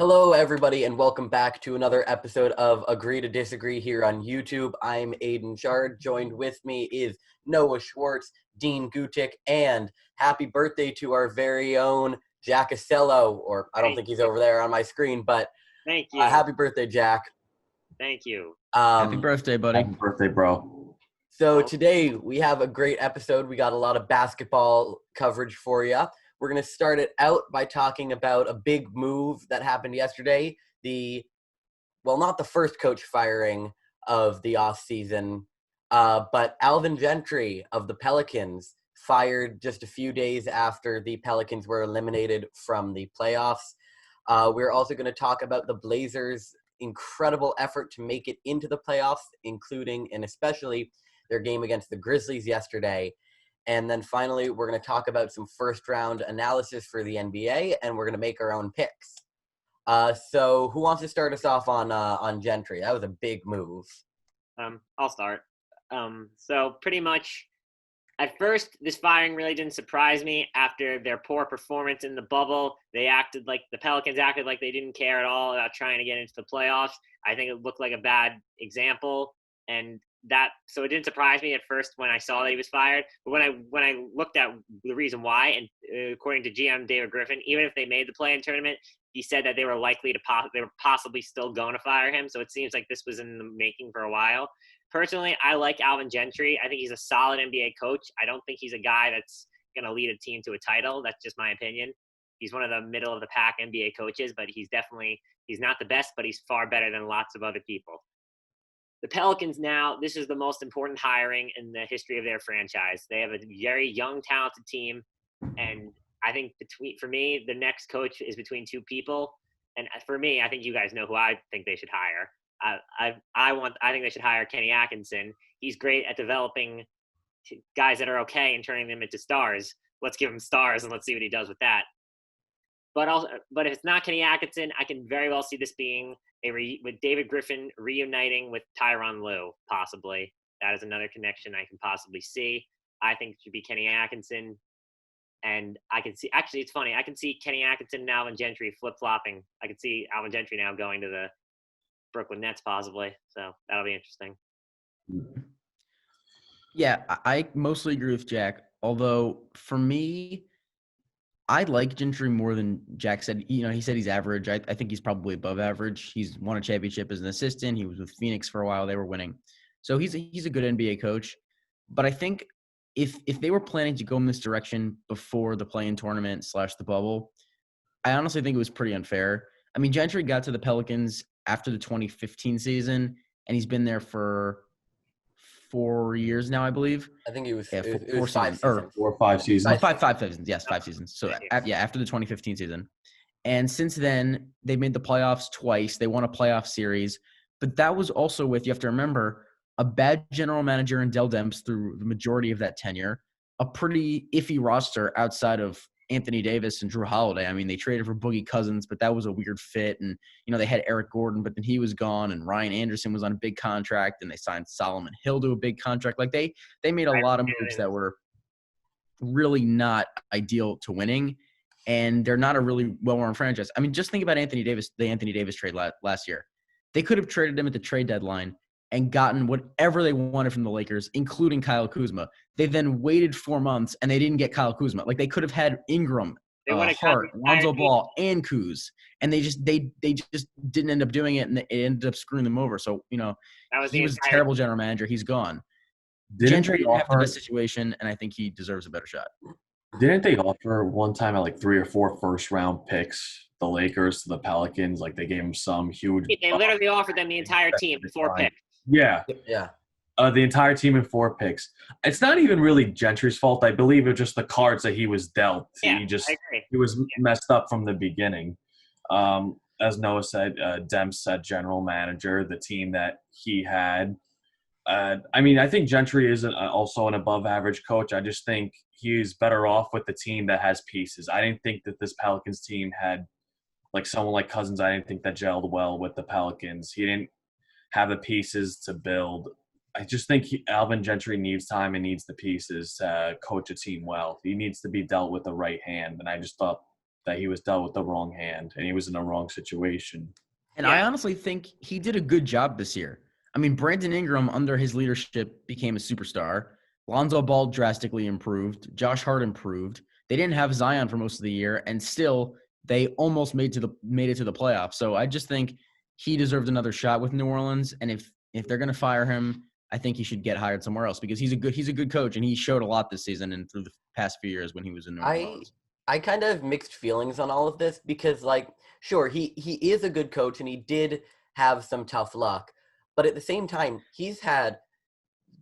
Hello, everybody, and welcome back to another episode of Agree to Disagree here on YouTube. I'm Aidan Shard. Joined with me is Noah Schwartz, Dean Gutic, and happy birthday to our very own Jack Acello, or I don't think he's over there on my screen, but Thank you. happy birthday, Jack. Thank you. Happy birthday, buddy. Happy birthday, bro. So today we have a great episode. We got a lot of basketball coverage for you. We're going to start it out by talking about a big move that happened yesterday. Not the first coach firing of the offseason, but Alvin Gentry of the Pelicans fired just a few days after the Pelicans were eliminated from the playoffs. We're also going to talk about the Blazers' incredible effort to make it into the playoffs, including and especially their game against the Grizzlies yesterday. And then finally, we're going to talk about some first-round analysis for the NBA, and we're going to make our own picks. So who wants to start us off on Gentry? That was a big move. I'll start. So pretty much, at first, this firing really didn't surprise me. After their poor performance in the bubble, the Pelicans acted like they didn't care at all about trying to get into the playoffs. I think it looked like a bad example, and so it didn't surprise me at first when I saw that he was fired. But when I looked at the reason why, and according to GM David Griffin, even if they made the play-in tournament, he said that they were they were possibly still going to fire him. So it seems like this was in the making for a while. Personally, I like Alvin Gentry. I think he's a solid NBA coach. I don't think he's a guy that's going to lead a team to a title. That's just my opinion. He's one of the middle of the pack NBA coaches, but he's not the best, but he's far better than lots of other people. The Pelicans now, this is the most important hiring in the history of their franchise. They have a very young, talented team, and I think for me, the next coach is between two people. And for me, I think you guys know who I think they should hire. I think they should hire Kenny Atkinson. He's great at developing guys that are okay and turning them into stars. Let's give him stars and let's see what he does with that. But if it's not Kenny Atkinson, I can very well see this being with David Griffin reuniting with Tyronn Lue, possibly. That is another connection I can possibly see. I think it should be Kenny Atkinson. And I can see, actually, it's funny. I can see Kenny Atkinson and Alvin Gentry flip-flopping. I can see Alvin Gentry now going to the Brooklyn Nets, possibly. So that'll be interesting. Yeah, I mostly agree with Jack. Although, for me, I like Gentry more than Jack said. He said he's average. I think he's probably above average. He's won a championship as an assistant. He was with Phoenix for a while. They were winning. So he's a good NBA coach. But I think if they were planning to go in this direction before the play-in tournament / the bubble, I honestly think it was pretty unfair. I mean, Gentry got to the Pelicans after the 2015 season, and he's been there for 4 years now, I believe. I think it was 4 5 seasons. seasons. 4 or 5 seasons. Five seasons. Yes, 5 seasons. So, after the 2015 season. And since then, they made the playoffs twice. They won a playoff series. But that was also with, you have to remember, a bad general manager in Dell Demps through the majority of that tenure, a pretty iffy roster outside of Anthony Davis and Drew Holiday. I mean, they traded for Boogie Cousins, but that was a weird fit. And, they had Eric Gordon, but then he was gone, and Ryan Anderson was on a big contract, and they signed Solomon Hill to a big contract. Like, they made a lot of moves that were really not ideal to winning, and they're not a really well-run franchise. I mean, just think about the Anthony Davis trade last year. They could have traded him at the trade deadline and gotten whatever they wanted from the Lakers, including Kyle Kuzma. They then waited 4 months, and they didn't get Kyle Kuzma. Like, they could have had Ingram, Hart, Lonzo Ball, and Kuz, and they just didn't end up doing it, and it ended up screwing them over. So, he was a terrible general manager. He's gone. Gentry didn't have the best situation, and I think he deserves a better shot. Didn't they offer one time at 3 or 4 first-round picks, the Lakers to the Pelicans? Like, they gave them some huge – They literally offered them the entire team, 4 picks. Yeah. Yeah. The entire team in 4 picks. It's not even really Gentry's fault. I believe it was just the cards that he was dealt. Yeah, He was messed up from the beginning. As Noah said, Demps said general manager, the team that he had. I think Gentry is also an above-average coach. I just think he's better off with the team that has pieces. I didn't think that this Pelicans team had someone like Cousins. I didn't think that gelled well with the Pelicans. He didn't have the pieces to build. I just think Alvin Gentry needs time and needs the pieces to coach a team well. He needs to be dealt with the right hand, and I just thought that he was dealt with the wrong hand and he was in the wrong situation. And I honestly think he did a good job this year. I mean, Brandon Ingram, under his leadership, became a superstar. Lonzo Ball drastically improved. Josh Hart improved. They didn't have Zion for most of the year, and still they almost made it to the playoffs. So I just think he deserved another shot with New Orleans. And if they're going to fire him, I think he should get hired somewhere else because he's a good coach, and he showed a lot this season and through the past few years when he was in New Orleans. I kind of have mixed feelings on all of this because, like, sure, he is a good coach and he did have some tough luck. But at the same time, he's had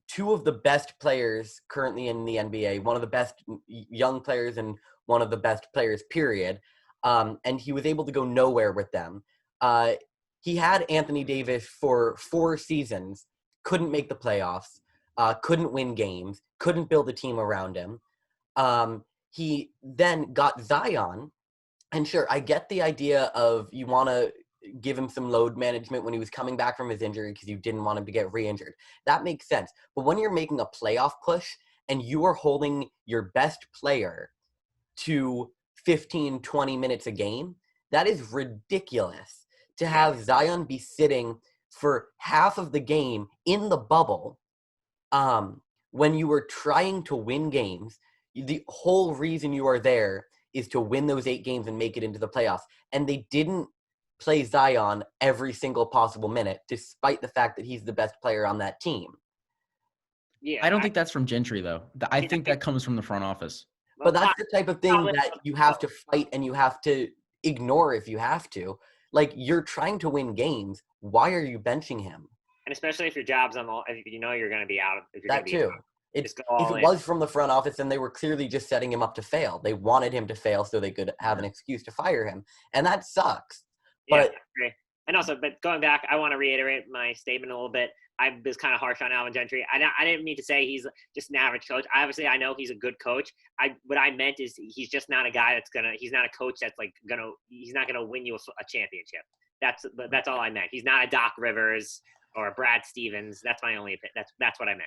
two of the best players currently in the NBA, one of the best young players and one of the best players, period. And he was able to go nowhere with them. He had Anthony Davis for 4 seasons, couldn't make the playoffs, couldn't win games, couldn't build a team around him. He then got Zion, and sure, I get the idea of you want to give him some load management when he was coming back from his injury because you didn't want him to get re-injured. That makes sense. But when you're making a playoff push and you are holding your best player to 15, 20 minutes a game, that is ridiculous. To have Zion be sitting for half of the game in the bubble when you were trying to win games. The whole reason you are there is to win those 8 games and make it into the playoffs. And they didn't play Zion every single possible minute, despite the fact that he's the best player on that team. Yeah, I don't think that's from Gentry, though. I think that comes from the front office. But that's the type of thing that you have to fight and you have to ignore if you have to. Like, you're trying to win games. Why are you benching him? And especially if your job's on the, if you know you're going to be out. If you're That too. If it was from the front office, then they were clearly just setting him up to fail. They wanted him to fail so they could have an excuse to fire him. And that sucks. But and also, but going back, I want to reiterate my statement a little bit. I was kind of harsh on Alvin Gentry. I didn't mean to say he's just an average coach. Obviously, I know he's a good coach. What I meant is he's just not a guy he's not a coach that's he's not gonna win you a championship. That's all I meant. He's not a Doc Rivers or a Brad Stevens. That's my only opinion. That's what I meant.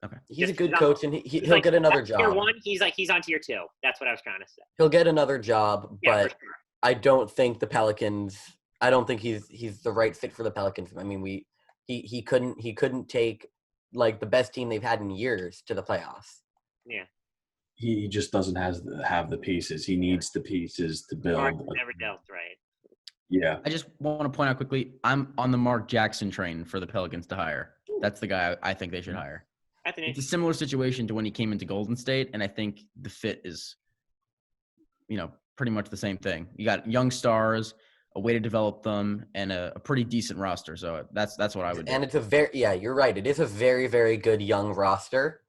Okay. He's a good coach, and he'll get another job. Tier 1, he's on tier 2. That's what I was trying to say. He'll get another job, Yeah, but sure. I don't think the Pelicans. I don't think he's the right fit for the Pelicans. I mean, he couldn't take like the best team they've had in years to the playoffs. Yeah. He just doesn't have the pieces. He needs the pieces to build. Never dealt right. Yeah. I just want to point out quickly, I'm on the Mark Jackson train for the Pelicans to hire. That's the guy I think they should hire. It's a similar situation to when he came into Golden State, and I think the fit is, pretty much the same thing. You got young stars, a way to develop them, and a pretty decent roster. So that's what I would do. And it's you're right. It is a very, very good young roster,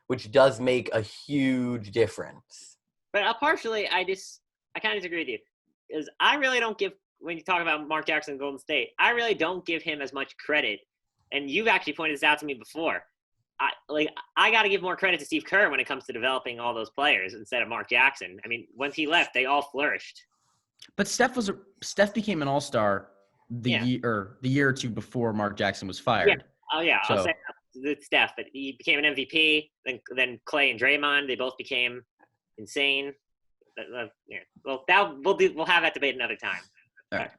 which does make a huge difference. But partially, I kind of disagree with you. Because I really don't give, when you talk about Mark Jackson and Golden State, I really don't give him as much credit. And you've actually pointed this out to me before. I got to give more credit to Steve Kerr when it comes to developing all those players instead of Mark Jackson. I mean, once he left, they all flourished. But Steph became an all-star the year or two before Mark Jackson was fired. Yeah. Oh yeah, I'll say it's Steph, but he became an MVP. Then Clay and Draymond, they both became insane. Yeah. Well, we'll have that debate another time. All right.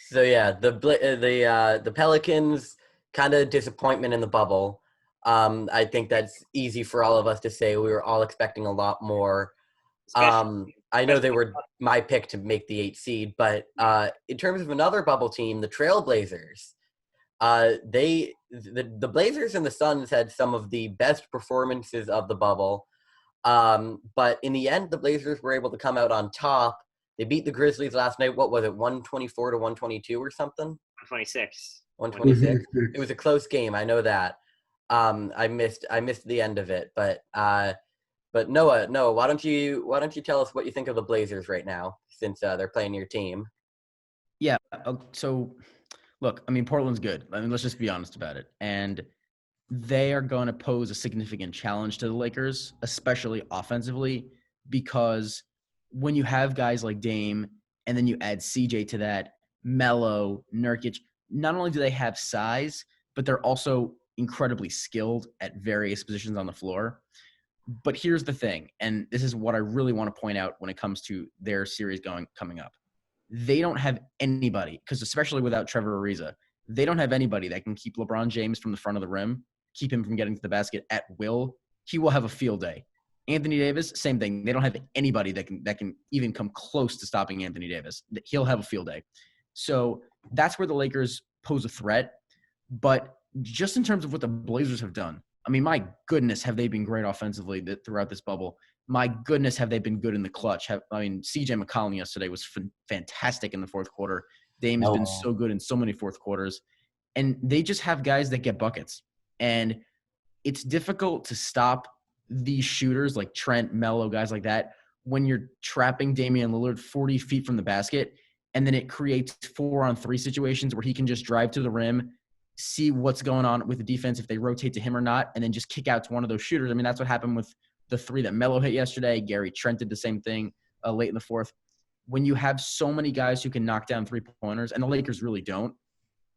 So yeah, the Pelicans, kind of disappointment in the bubble. I think that's easy for all of us to say. We were all expecting a lot more. I know they were my pick to make the 8th seed, but in terms of another bubble team, the Trailblazers, the Blazers and the Suns had some of the best performances of the bubble. But in the end, the Blazers were able to come out on top. They beat the Grizzlies last night. What was it, 124 to 122 or something? 126. 126. It was a close game. I know that. I missed the end of it, but Noah, why don't you tell us what you think of the Blazers right now, since they're playing your team? Yeah. So, look, I mean, Portland's good. I mean, let's just be honest about it. And they are going to pose a significant challenge to the Lakers, especially offensively, because when you have guys like Dame and then you add CJ to that, Melo, Nurkic, not only do they have size, but they're also incredibly skilled at various positions on the floor. But here's the thing, and this is what I really want to point out when it comes to their series coming up. They don't have anybody, because especially without Trevor Ariza, they don't have anybody that can keep LeBron James from the front of the rim, keep him from getting to the basket at will. He will have a field day. Anthony Davis, same thing. They don't have anybody that can even come close to stopping Anthony Davis. He'll have a field day. So that's where the Lakers pose a threat. But just in terms of what the Blazers have done, I mean, my goodness, have they been great offensively throughout this bubble. My goodness, have they been good in the clutch. CJ McCollum yesterday was fantastic in the fourth quarter. Dame has been so good in so many fourth quarters. And they just have guys that get buckets. And it's difficult to stop these shooters like Trent, Melo, guys like that, when you're trapping Damian Lillard 40 feet from the basket, and then it creates 4-on-3 situations where he can just drive to the rim, see what's going on with the defense, if they rotate to him or not, and then just kick out to one of those shooters. I mean, that's what happened with the 3 that Melo hit yesterday. Gary Trent did the same thing late in the fourth. When you have so many guys who can knock down 3-pointers, and the Lakers really don't,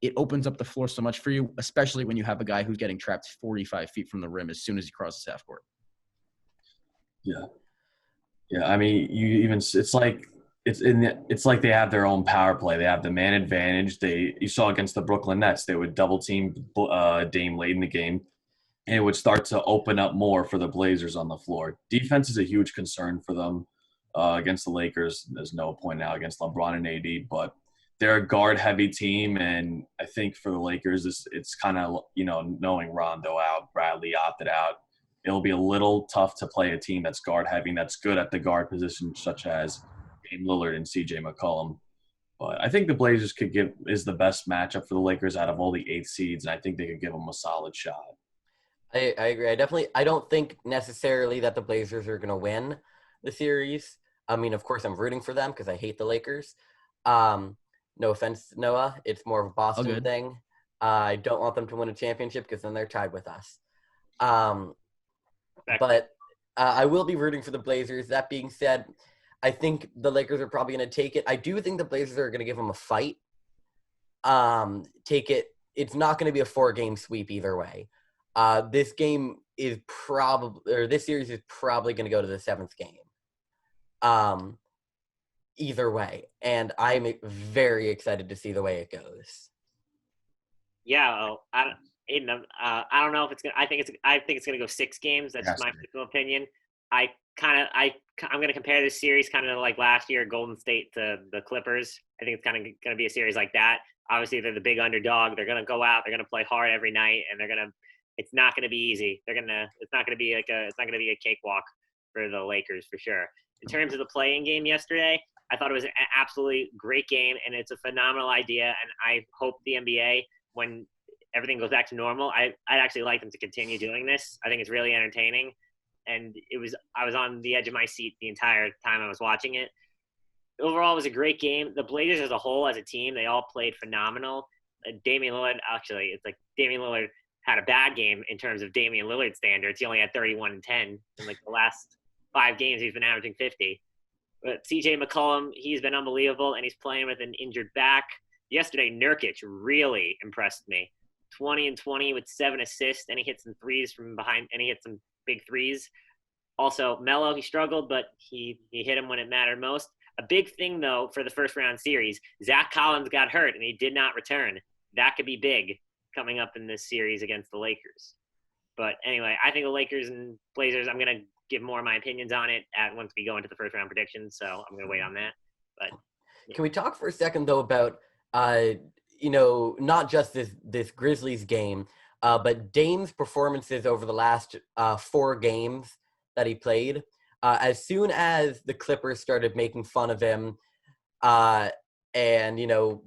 it opens up the floor so much for you, especially when you have a guy who's getting trapped 45 feet from the rim as soon as he crosses half court. Yeah. I mean, it's like they have their own power play. They have the man advantage. You saw against the Brooklyn Nets, they would double team Dame late in the game, and it would start to open up more for the Blazers on the floor. Defense is a huge concern for them against the Lakers. There's no point now against LeBron and AD, but they're a guard-heavy team, and I think for the Lakers, it's kind of, knowing Rondo out, Bradley opted out, it'll be a little tough to play a team that's guard-heavy and that's good at the guard position, such as Dame Lillard and CJ McCollum. But I think the Blazers is the best matchup for the Lakers out of all the 8 seeds, and I think they could give them a solid shot. I agree. I don't think necessarily that the Blazers are going to win the series. I mean, of course, I'm rooting for them because I hate the Lakers. No offense, Noah. It's more of a Boston thing. I don't want them to win a championship because then they're tied with us. But I will be rooting for the Blazers. That being said, I think the Lakers are probably going to take it. I do think the Blazers are going to give them a fight. Take it. It's not going to be a 4-game sweep either way. This series is probably going to go to the 7th game. Either way, and I'm very excited to see the way it goes. Yeah, Aidan, I don't know if it's gonna. I think it's gonna go 6 games. That's my personal opinion. I'm gonna compare this series kind of like last year, Golden State to the Clippers. I think it's kind of gonna be a series like that. Obviously, they're the big underdog. They're gonna go out. They're gonna play hard every night, and it's not gonna be easy. It's not gonna be a cakewalk for the Lakers for sure. In terms of the playing game yesterday, I thought it was an absolutely great game, and it's a phenomenal idea. And I hope the NBA, when everything goes back to normal, I'd actually like them to continue doing this. I think it's really entertaining, and I was on the edge of my seat the entire time I was watching it. Overall, it was a great game. The Blazers as a whole, as a team, they all played phenomenal. Damian Lillard, actually, it's like Damian Lillard had a bad game in terms of Damian Lillard standards. He only had 31 and 10 in like the last 5 games. He's been averaging 50. But CJ McCollum, he's been unbelievable, and he's playing with an injured back. Yesterday, Nurkic really impressed me. 20 and 20 with 7 assists, and he hit some threes from behind, and he hit some big threes. Also, Melo, he struggled, but he hit him when it mattered most. A big thing, though, for the first round series, Zach Collins got hurt, and he did not return. That could be big coming up in this series against the Lakers. But anyway, I think the Lakers and Blazers, I'm going to give more of my opinions on it once we go into the first round predictions, so I'm going to wait on that. But yeah. Can we talk for a second, though, about, not just this Grizzlies game, but Dame's performances over the last 4 games that he played? As soon as the Clippers started making fun of him and,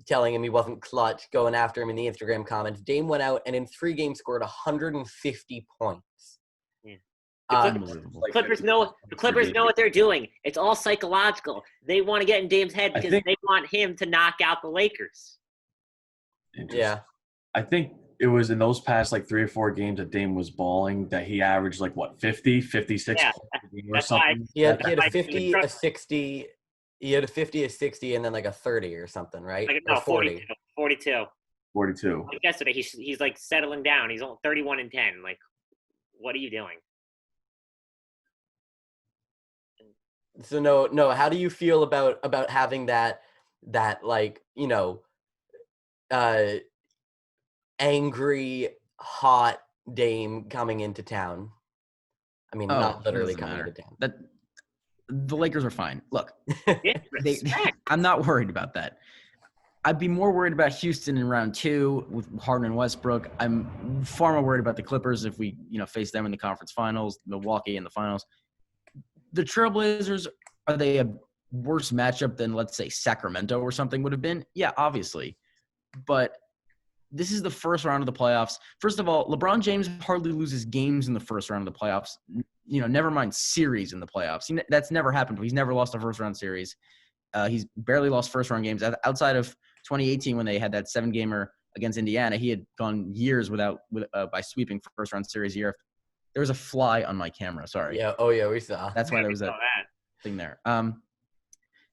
telling him he wasn't clutch, going after him in the Instagram comments, Dame went out and in 3 games scored 150 points. The Clippers know what they're doing. It's all psychological. They want to get in Dame's head because they want him to knock out the Lakers. Yeah. I think it was in those past 3 or 4 games that Dame was balling that he averaged 50, 56 or something. He had a 50, a 60. He had a 50, a 60, and then a 30 or something, right? No, 40. 42. 42. Yesterday, he's settling down. He's only 31 and 10. What are you doing? So no. How do you feel about having that like, uh, angry, hot Dame coming into town? I mean, not it literally doesn't coming matter. into town. That the Lakers are fine. Look, Disrespect. I'm not worried about that. I'd be more worried about Houston in round 2 with Harden and Westbrook. I'm far more worried about the Clippers if we, face them in the conference finals, Milwaukee in the finals. The Trailblazers, are they a worse matchup than, let's say, Sacramento or something would have been? Yeah, obviously. But this is the first round of the playoffs. First of all, LeBron James hardly loses games in the first round of the playoffs. Never mind series in the playoffs. That's never happened. He's never lost a first-round series. He's barely lost first-round games. Outside of 2018 when they had that 7-gamer against Indiana, he had gone years by sweeping first-round series year. There was a fly on my camera. Sorry. Yeah. Oh yeah, we saw. That's why there was that thing there.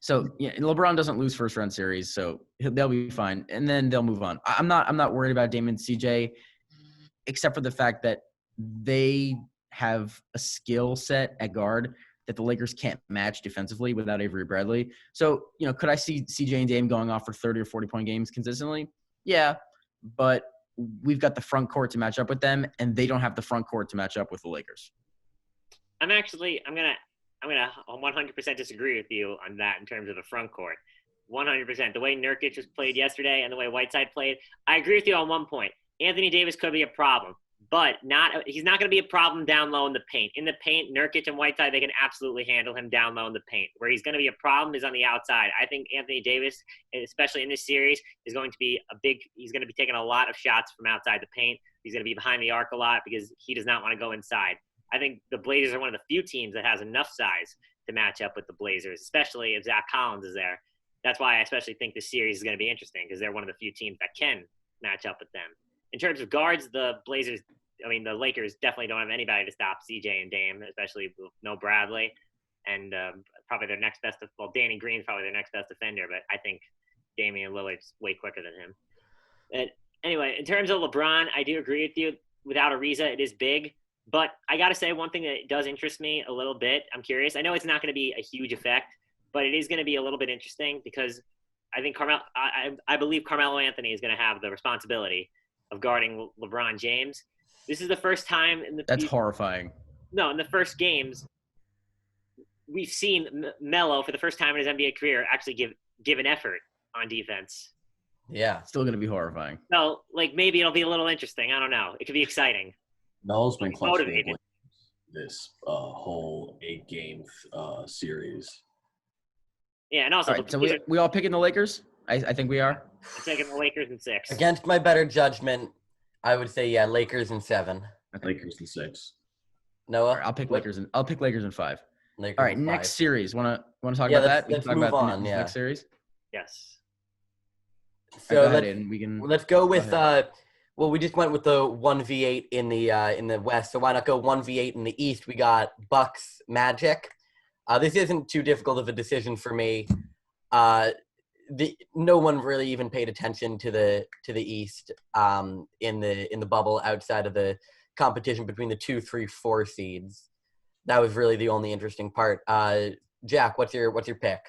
So LeBron doesn't lose first-round series, so they'll be fine, and then they'll move on. I'm not worried about Dame and CJ, except for the fact that they have a skill set at guard that the Lakers can't match defensively without Avery Bradley. So, could I see CJ and Dame going off for 30 or 40-point games consistently? Yeah, but we've got the front court to match up with them, and they don't have the front court to match up with the Lakers. I'm gonna 100% disagree with you on that in terms of the front court. 100%. The way Nurkic was played yesterday and the way Whiteside played, I agree with you on one point. Anthony Davis could be a problem, but he's not going to be a problem down low in the paint. In the paint, Nurkic and Whiteside, they can absolutely handle him down low in the paint. Where he's going to be a problem is on the outside. I think Anthony Davis, especially in this series, is going to be he's going to be taking a lot of shots from outside the paint. He's going to be behind the arc a lot because he does not want to go inside. I think the Blazers are one of the few teams that has enough size to match up with the Blazers, especially if Zach Collins is there. That's why I especially think this series is going to be interesting because they're one of the few teams that can match up with them. In terms of guards, the Lakers definitely don't have anybody to stop CJ and Dame, especially with no Bradley. And probably their next best – Danny Green's probably their next best defender, but I think Damian Lillard's way quicker than him. But anyway, in terms of LeBron, I do agree with you. Without Ariza, it is big. But I got to say one thing that does interest me a little bit. I'm curious. I know it's not going to be a huge effect, but it is going to be a little bit interesting because I think I believe Carmelo Anthony is going to have the responsibility of guarding LeBron James. This is the first time in the That's horrifying. No, in the first games, we've seen Melo for the first time in his NBA career actually give an effort on defense. Yeah, still going to be horrifying. So, maybe it'll be a little interesting. I don't know. It could be exciting. Melo's been clutch motivated this whole 8-game series. Yeah, and also all right, so we all picking the Lakers? I think we are. I'm taking the Lakers in 6. Against my better judgment, I would say Lakers in 7. Lakers in 6. Noah, right, I'll pick Lakers in 5. Lakers all right, in 5. Next series. Want to talk about that? Let's talk move about on. Next series. Yes. So let's go with well, we just went with the 1v8 in the West, so why not go 1v8 in the East? We got Bucks Magic. This isn't too difficult of a decision for me. No one really even paid attention to the East in the bubble outside of the competition between the 2, 3, 4 seeds. That was really the only interesting part. Jack, what's your pick?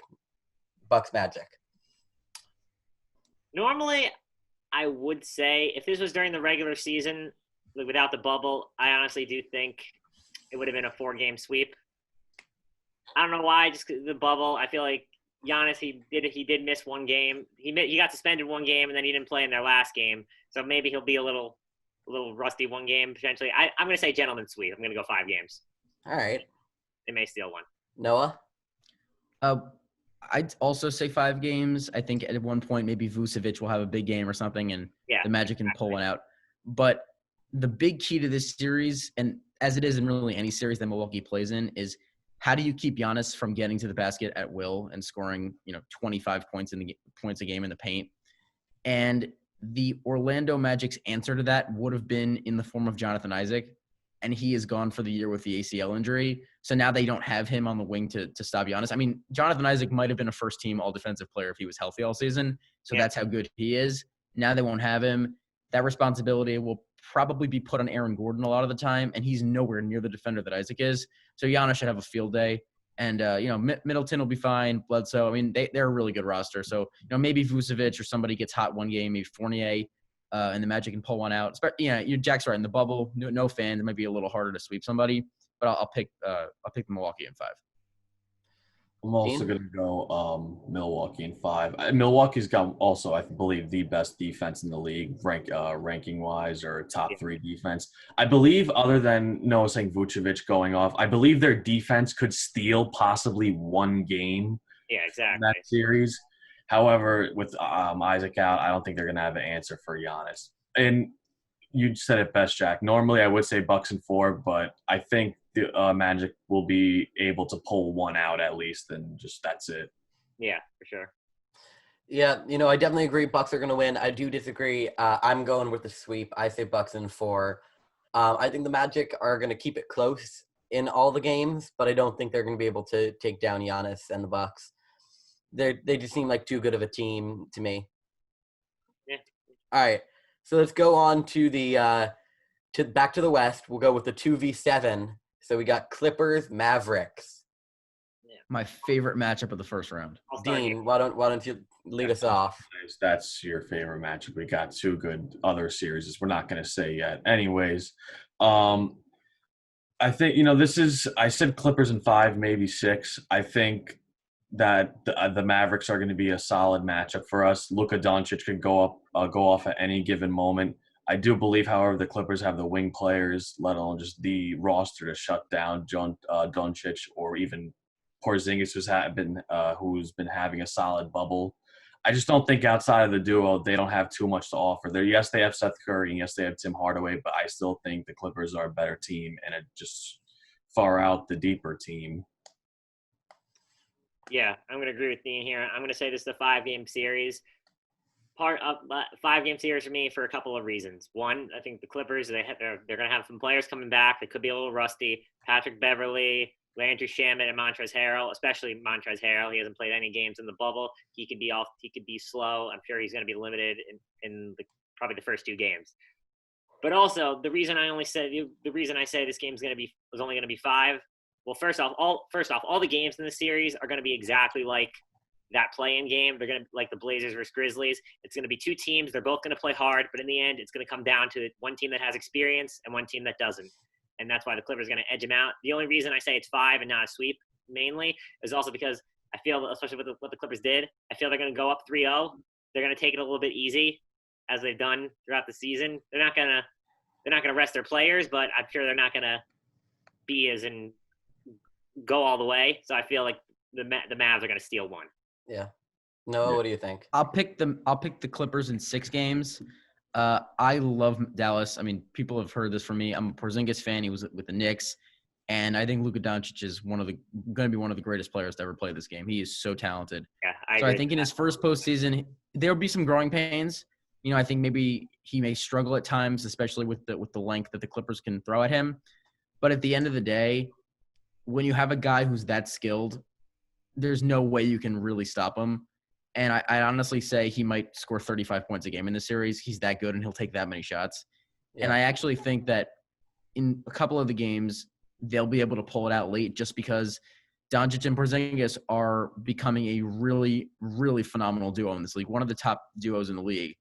Bucks Magic. Normally, I would say if this was during the regular season, without the bubble, I honestly do think it would have been a 4-game sweep. I don't know why, just the bubble. I feel like Giannis, he did miss one game. He got suspended one game, and then he didn't play in their last game. So maybe he'll be a little rusty one game potentially. I'm going to say gentleman's sweep. I'm going to go 5 games. All right. They may steal one. Noah? I'd also say 5 games. I think at one point maybe Vucevic will have a big game or something, and the Magic can pull one out. But the big key to this series, and as it is in really any series that Milwaukee plays in, is how do you keep Giannis from getting to the basket at will and scoring 25 points a game in the paint? And the Orlando Magic's answer to that would have been in the form of Jonathan Isaac, and he is gone for the year with the ACL injury. So now they don't have him on the wing to stop Giannis. I mean, Jonathan Isaac might have been a first-team all-defensive player if he was healthy all season. So that's how good he is. Now they won't have him. That responsibility will probably be put on Aaron Gordon a lot of the time, and he's nowhere near the defender that Isaac is. So Giannis should have a field day. And, Middleton will be fine. Bledsoe, I mean, they're a really good roster. So, maybe Vucevic or somebody gets hot one game, maybe Fournier, and the Magic can pull one out. Jack's right. In the bubble, no fans. It might be a little harder to sweep somebody. But I'll pick Milwaukee in 5. I'm also going to go Milwaukee in 5. Milwaukee's got also, I believe, the best defense in the league, ranking-wise, or top 3 defense. I believe, other than Noah saying Vucevic going off, I believe their defense could steal possibly one game in that series. However, with Isaac out, I don't think they're going to have an answer for Giannis. And you said it best, Jack. Normally, I would say Bucks in 4, but I think the Magic will be able to pull one out at least, and just that's it. Yeah, for sure. Yeah, I definitely agree Bucks are going to win. I do disagree. I'm going with the sweep. I say Bucks in 4. I think the Magic are going to keep it close in all the games, but I don't think they're going to be able to take down Giannis and the Bucks. They just seem like too good of a team to me. Yeah. All right, so let's go on to the back to the West. We'll go with the 2v7. So we got Clippers, Mavericks. Yeah. My favorite matchup of the first round. Dean, why don't you lead us off? That's your favorite matchup. We got 2 good other series. We're not going to say yet. Anyways, I think I said Clippers in 5, maybe 6. I think that the Mavericks are going to be a solid matchup for us. Luka Doncic could go off at any given moment. I do believe, however, the Clippers have the wing players, let alone just the roster, to shut down Doncic or even Porzingis, who's been having a solid bubble. I just don't think outside of the duo, they don't have too much to offer. Yes, they have Seth Curry, and yes, they have Tim Hardaway, but I still think the Clippers are a better team, and it just far out the deeper team. Yeah, I'm going to agree with Dean here. I'm going to say this is a 5-game series. Part of 5-game series for me for a couple of reasons. One, I think the Clippers, they're going to have some players coming back. They could be a little rusty. Patrick Beverley, Landry Shamet, and Montrezl Harrell, especially Montrezl Harrell. He hasn't played any games in the bubble. He could be off. He could be slow. I'm sure he's going to be limited in probably the first 2 games. But also, the reason I say this game was only going to be 5. Well, first off, all the games in the series are going to be exactly like that play-in game. They're going to like the Blazers versus Grizzlies. It's going to be 2 teams. They're both going to play hard, but in the end, it's going to come down to one team that has experience and one team that doesn't. And that's why the Clippers are going to edge them out. The only reason I say it's 5 and not a sweep, mainly, is also because I feel, especially with what the Clippers did, I feel they're going to go up 3-0. They're going to take it a little bit easy, as they've done throughout the season. They're not going to rest their players, but I'm sure they're not going to be as in go all the way. So I feel like the Mavs are going to steal 1. Yeah. Noah, what do you think? I'll pick the Clippers in 6 games. I love Dallas. I mean, people have heard this from me. I'm a Porzingis fan. He was with the Knicks, and I think Luka Doncic is going to be one of the greatest players to ever play this game. He is so talented. Yeah, I think in his first postseason, there'll be some growing pains. I think maybe he may struggle at times, especially with the length that the Clippers can throw at him. But at the end of the day, when you have a guy who's that skilled, there's no way you can really stop him. And I honestly say he might score 35 points a game in this series. He's that good, and he'll take that many shots. Yeah. And I actually think that in a couple of the games, they'll be able to pull it out late just because Doncic and Porzingis are becoming a really, really phenomenal duo in this league, one of the top duos in the league.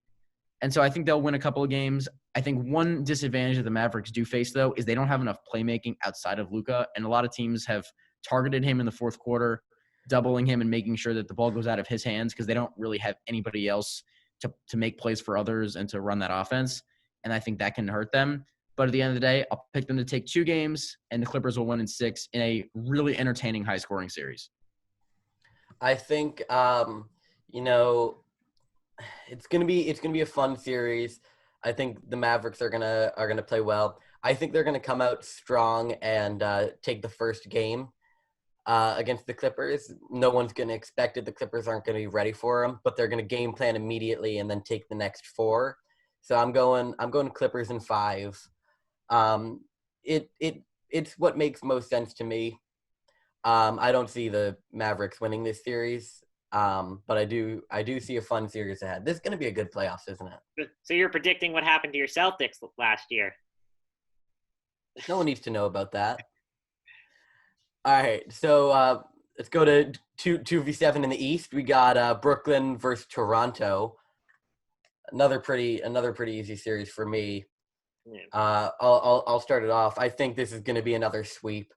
And so I think they'll win a couple of games. I think one disadvantage that the Mavericks do face, though, is they don't have enough playmaking outside of Luka, and a lot of teams have targeted him in the fourth quarter, doubling him and making sure that the ball goes out of his hands because they don't really have anybody else to make plays for others and to run that offense. And I think that can hurt them. But at the end of the day, I'll pick them to take 2 games, and the Clippers will win in 6 in a really entertaining, high-scoring series. I think, it's gonna be a fun series. I think the Mavericks are gonna play well. I think they're gonna come out strong and take the first game against the Clippers. No one's gonna expect it. The Clippers aren't gonna be ready for them, but they're gonna game plan immediately and then take the next 4. So I'm going Clippers in 5. It's what makes most sense to me. I don't see the Mavericks winning this series. But I do see a fun series ahead. This is going to be a good playoffs, isn't it? So you're predicting what happened to your Celtics last year? No one needs to know about that. All right, so let's go to 2v7 in the East. We got Brooklyn versus Toronto. Another pretty easy series for me. Yeah. I'll start it off. I think this is going to be another sweep.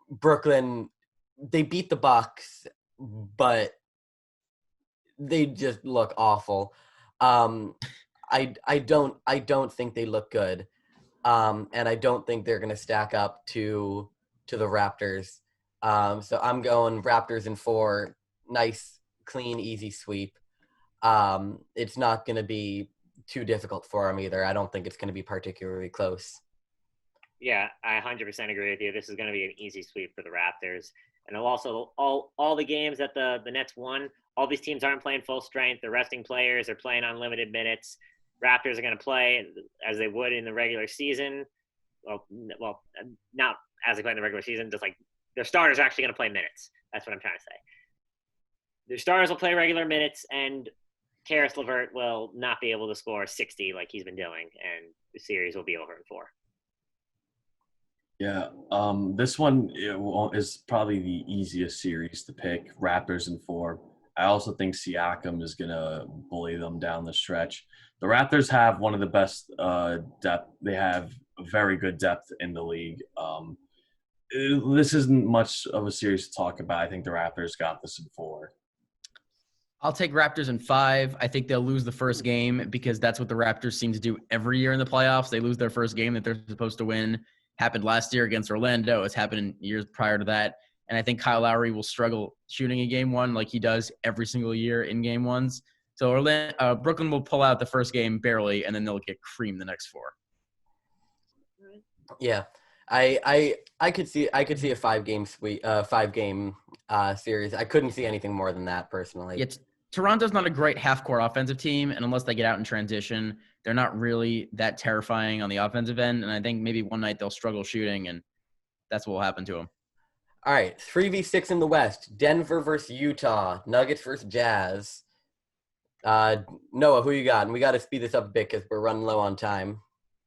Brooklyn, they beat the Bucks, but they just look awful. I don't think they look good, and I don't think they're going to stack up to the Raptors. So I'm going Raptors in 4. Nice, clean, easy sweep. It's not going to be too difficult for them either. I don't think it's going to be particularly close. Yeah, I 100% agree with you. This is going to be an easy sweep for the Raptors. And also, all the games that the Nets won, all these teams aren't playing full strength. They're resting players. They're playing unlimited minutes. Raptors are going to play as they would in the regular season. Well, not as they play in the regular season, just like their starters are actually going to play minutes. That's what I'm trying to say. Their starters will play regular minutes, and Karis LeVert will not be able to score 60 like he's been doing, and the series will be over in 4. Yeah, this one is probably the easiest series to pick. Raptors in 4. I also think Siakam is gonna bully them down the stretch. The Raptors have one of the best depth. They have very good depth in the league. This isn't much of a series to talk about. I think the Raptors got this in 4. I'll take Raptors in 5. I think they'll lose the first game because that's what the Raptors seem to do every year in the playoffs. They lose their first game that they're supposed to win. Happened last year against Orlando. It's happened in years prior to that. And I think Kyle Lowry will struggle shooting in game 1 like he does every single year in game 1s. So Brooklyn will pull out the first game barely, and then they'll get creamed the next 4. Yeah, I could see a 5-game sweep, 5-game series. I couldn't see anything more than that personally. Toronto's not a great half-court offensive team, and unless they get out in transition, they're not really that terrifying on the offensive end. And I think maybe one night they'll struggle shooting, and that's what will happen to them. All right, 3v6 in the West. Denver versus Utah. Nuggets versus Jazz. Noah, who you got? And we got to speed this up a bit because we're running low on time.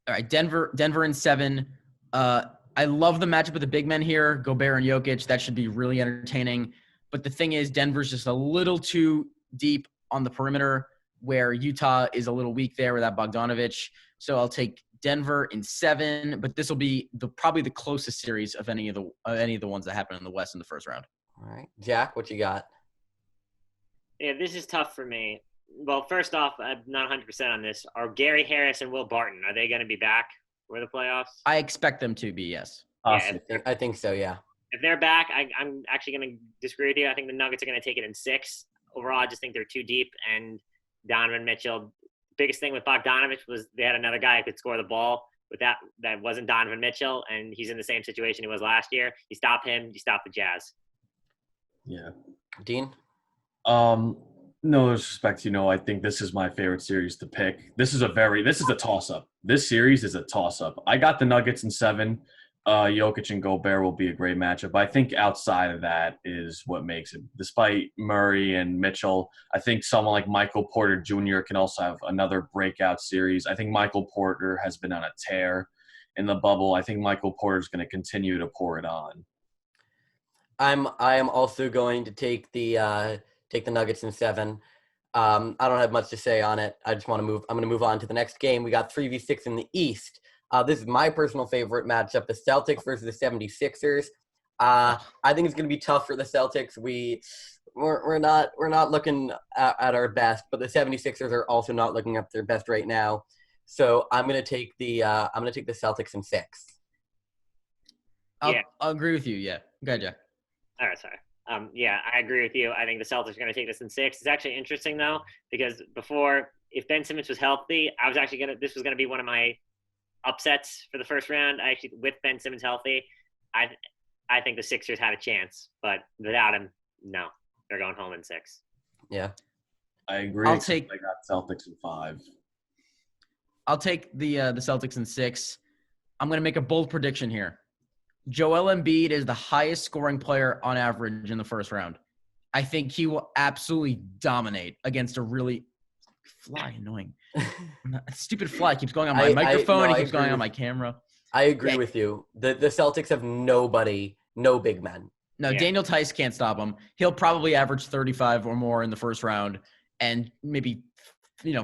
All right, Denver in 7. I love the matchup with the big men here, Gobert and Jokic. That should be really entertaining. But the thing is, Denver's just a little too deep on the perimeter, where Utah is a little weak there without Bogdanovic. So I'll take Denver in 7, but this will be probably the closest series of any of the ones that happen in the West in the first round. All right, Jack, what you got? Yeah, this is tough for me. Well, first off, I'm not 100% on this. Are Gary Harris and Will Barton, are they going to be back for the playoffs? I expect them to be, yes. Yeah, I think so, yeah. If they're back, I'm actually going to disagree with you. I think the Nuggets are going to take it in 6. Overall, I just think they're too deep. And Donovan Mitchell, biggest thing with Bogdanovic was they had another guy who could score the ball. With that wasn't Donovan Mitchell, and he's in the same situation he was last year. You stop him, you stop the Jazz. Yeah. Dean? No disrespect, I think this is my favorite series to pick. This is a toss-up. This series is a toss-up. I got the Nuggets in 7. Jokic and Gobert will be a great matchup. I think outside of that is what makes it. Despite Murray and Mitchell, I think someone like Michael Porter Jr. can also have another breakout series. I think Michael Porter has been on a tear in the bubble. I think Michael Porter is going to continue to pour it on. I am also going to take the Nuggets in 7. I don't have much to say on it. I just want to move. I'm going to move on to the next game. We got 3v6 in the East. This is my personal favorite matchup, the Celtics versus the 76ers. I think it's going to be tough for the Celtics. We're not looking at our best, but the 76ers are also not looking up their best right now. So I'm going to take the Celtics in 6. I'll agree with you. Yeah. Go ahead, Jack. All right, sorry. Yeah, I agree with you. I think the Celtics are going to take this in 6. It's actually interesting though, because before, if Ben Simmons was healthy, this was going to be one of my upsets for the first round. With Ben Simmons healthy, I think the Sixers had a chance, but without him, no, they're going home in 6. Yeah, I agree. I got Celtics in 5. I'll take the Celtics in 6. I'm going to make a bold prediction here. Joel Embiid is the highest scoring player on average in the first round. I think he will absolutely dominate against a really annoying. Stupid fly keeps going on my microphone. He keeps going on my camera. I agree with you. The Celtics have nobody no big men. No, Yeah. Daniel Tice can't stop him. He'll probably average 35 or more in the first round and maybe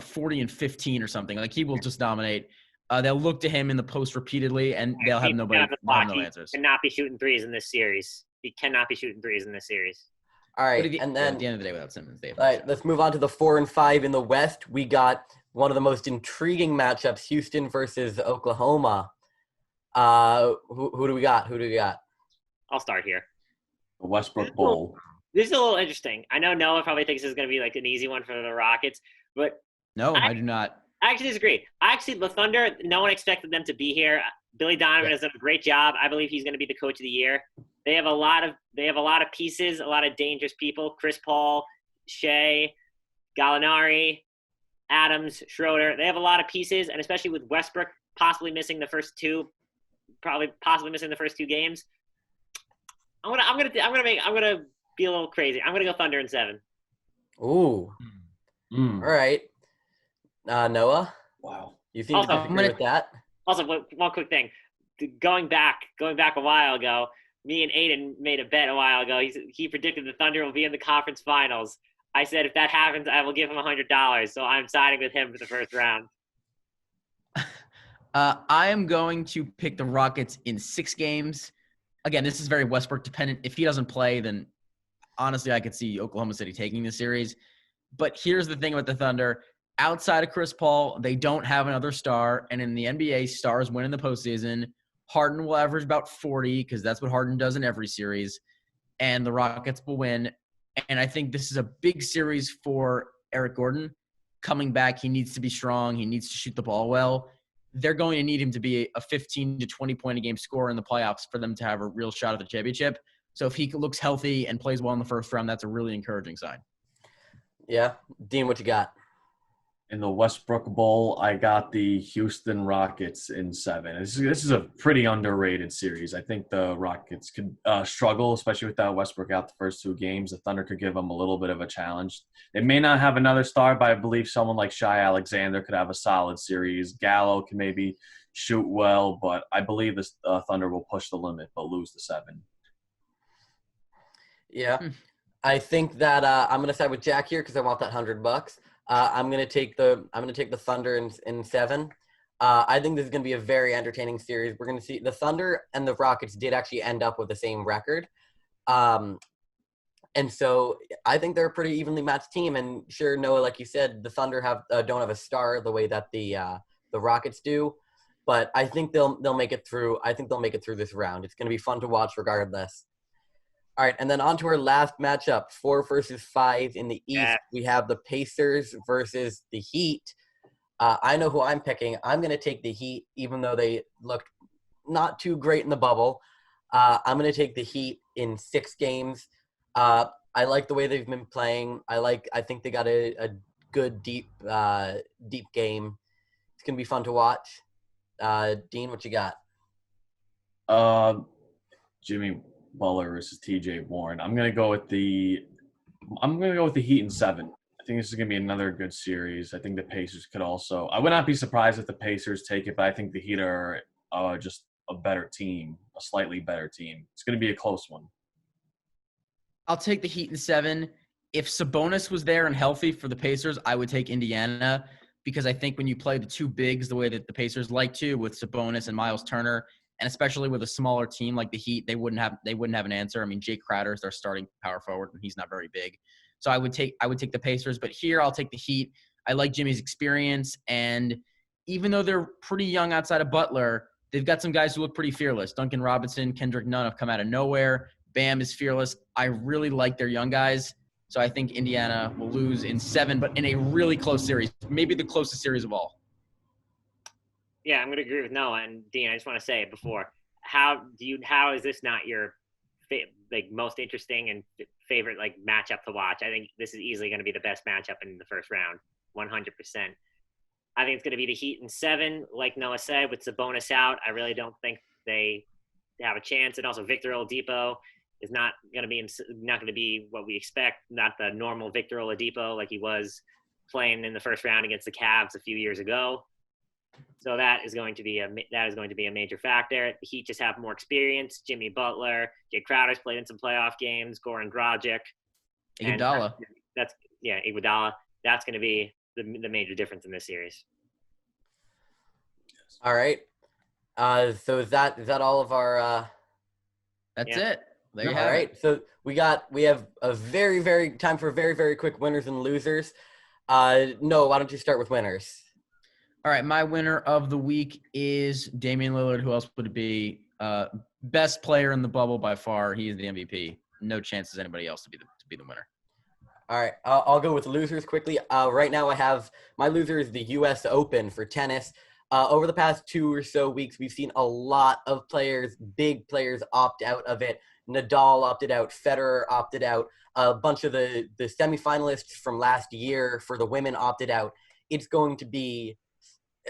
40 and 15 or something. Like, he will just dominate. They'll look to him in the post repeatedly, and they'll have He's nobody. on the They'll have clock. no He answers. cannot be shooting threes in this series. He cannot be shooting threes in this series. All But right, at the, and at then the end of the day, without Simmons, they have all no right, shot. let's move on to the 4 and 5 in the West. We got one of the most intriguing matchups: Houston versus Oklahoma. Who do we got? Who do we got? I'll start here. The Westbrook Bowl. This is a little interesting. I know Noah probably thinks this is going to be like an easy one for the Rockets, but No, I do not. I actually disagree. The Thunder, no one expected them to be here. Billy Donovan has done a great job. I believe he's going to be the coach of the year. They have a lot of pieces, a lot of dangerous people. Chris Paul, Shea, Gallinari, Adams, Schroeder. They have a lot of pieces, and especially with Westbrook possibly missing the first two games. I'm gonna be a little crazy. I'm gonna go Thunder in 7. Ooh. All right. Noah, Wow. you seem to Also, disagree with that. Also, one quick thing. Going back a while ago, me and Aidan made a bet a while ago. He predicted the Thunder will be in the conference finals. I said if that happens, I will give him $100. So I'm siding with him for the first round. I am going to pick the Rockets in 6 games. Again, this is very Westbrook dependent. If he doesn't play, then honestly, I could see Oklahoma City taking the series. But here's the thing about the Thunder. Outside of Chris Paul, they don't have another star. And in the NBA, stars win in the postseason. Harden will average about 40 because that's what Harden does in every series. And the Rockets will win. And I think this is a big series for Eric Gordon. Coming back, he needs to be strong. He needs to shoot the ball well. They're going to need him to be a 15 to 20-point-a-game scorer in the playoffs for them to have a real shot at the championship. So if he looks healthy and plays well in the first round, that's a really encouraging sign. Yeah. Dean, what you got? In the Westbrook Bowl, I got the Houston Rockets in 7. This is a pretty underrated series. I think the Rockets could struggle, especially without Westbrook out the first 2 games. The Thunder could give them a little bit of a challenge. They may not have another star, but I believe someone like Shai Alexander could have a solid series. Gallo can maybe shoot well, but I believe the Thunder will push the limit but lose the 7. Yeah. I think that I'm gonna side with Jack here because I want that $100. I'm gonna take the Thunder in 7. I think this is gonna be a very entertaining series. We're gonna see the Thunder and the Rockets did actually end up with the same record, and so I think they're a pretty evenly matched team. And sure, Noah, like you said, the Thunder don't have a star the way that the Rockets do, but I think they'll make it through. I think they'll make it through this round. It's gonna be fun to watch regardless. All right, and then on to our last matchup, 4 versus 5 in the East. Yeah. We have the Pacers versus the Heat. I know who I'm picking. I'm going to take the Heat, even though they looked not too great in the bubble. I'm going to take the Heat in 6 games. I like the way they've been playing. I think they got a good, deep game. It's going to be fun to watch. Dean, what you got? Jimmy Butler versus TJ Warren. I'm gonna go with the Heat in 7. I think this is gonna be another good series. I think the Pacers could also. I would not be surprised if the Pacers take it, but I think the Heat are just a better team, a slightly better team. It's gonna be a close one. I'll take the Heat in 7. If Sabonis was there and healthy for the Pacers, I would take Indiana because I think when you play the 2 bigs the way that the Pacers like to, with Sabonis and Miles Turner, and especially with a smaller team like the Heat, they wouldn't have an answer. I mean, Jake Crowder is their starting power forward, and he's not very big. So I would take the Pacers, but here I'll take the Heat. I like Jimmy's experience, and even though they're pretty young outside of Butler, they've got some guys who look pretty fearless. Duncan Robinson, Kendrick Nunn have come out of nowhere. Bam is fearless. I really like their young guys. So I think Indiana will lose in 7, but in a really close series, maybe the closest series of all. Yeah, I'm going to agree with Noah and Dean. I just want to say it before. How is this not your most interesting and favorite matchup to watch? I think this is easily going to be the best matchup in the first round, 100%. I think it's going to be the Heat in 7, like Noah said, with Sabonis out. I really don't think they have a chance. And also Victor Oladipo is not going to be what we expect. Not the normal Victor Oladipo like he was playing in the first round against the Cavs a few years ago. So that is going to be a major factor. The Heat just have more experience. Jimmy Butler, Jay Crowder's played in some playoff games. Goran Dragic, Iguodala. Iguodala. That's going to be the major difference in this series. All right. So is that all of our? That's Yeah. it. There you All have right. it. So we have a very time for very quick winners and losers. No, why don't you start with winners? All right, my winner of the week is Damian Lillard. Who else would it be? Best player in the bubble by far. He is the MVP. No chance is anybody else to be the winner. All right, I'll go with losers quickly. Right now, I have my loser is the U.S. Open for tennis. Over the past 2 or so weeks, we've seen a lot of big players opt out of it. Nadal opted out, Federer opted out, a bunch of the semifinalists from last year for the women opted out. It's going to be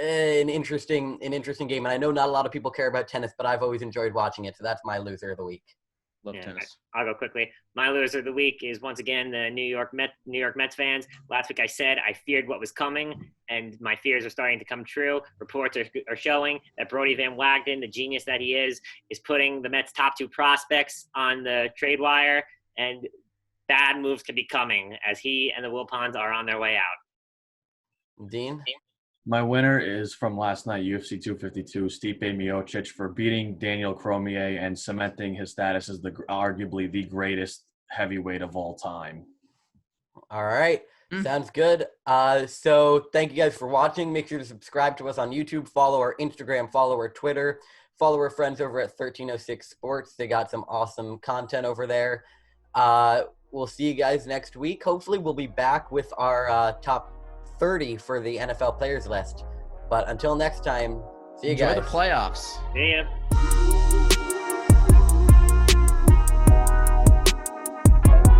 an interesting game, and I know not a lot of people care about tennis, but I've always enjoyed watching it. So that's my loser of the week. Love tennis. I'll go quickly. My loser of the week is once again the New York Mets fans. Last week I said I feared what was coming, and my fears are starting to come true. Reports are showing that Brodie Van Wagenen, the genius that he is putting the Mets' top 2 prospects on the trade wire, and bad moves could be coming as he and the Wilpons are on their way out. Dean? My winner is from last night, UFC 252, Stipe Miocic, for beating Daniel Cormier and cementing his status as arguably the greatest heavyweight of all time. All right. Sounds good. So thank you guys for watching. Make sure to subscribe to us on YouTube, follow our Instagram, follow our Twitter, follow our friends over at 1306 Sports. They got some awesome content over there. We'll see you guys next week. Hopefully we'll be back with our top 30 for the NFL players list. But until next time, see you guys. Enjoy the playoffs. See ya.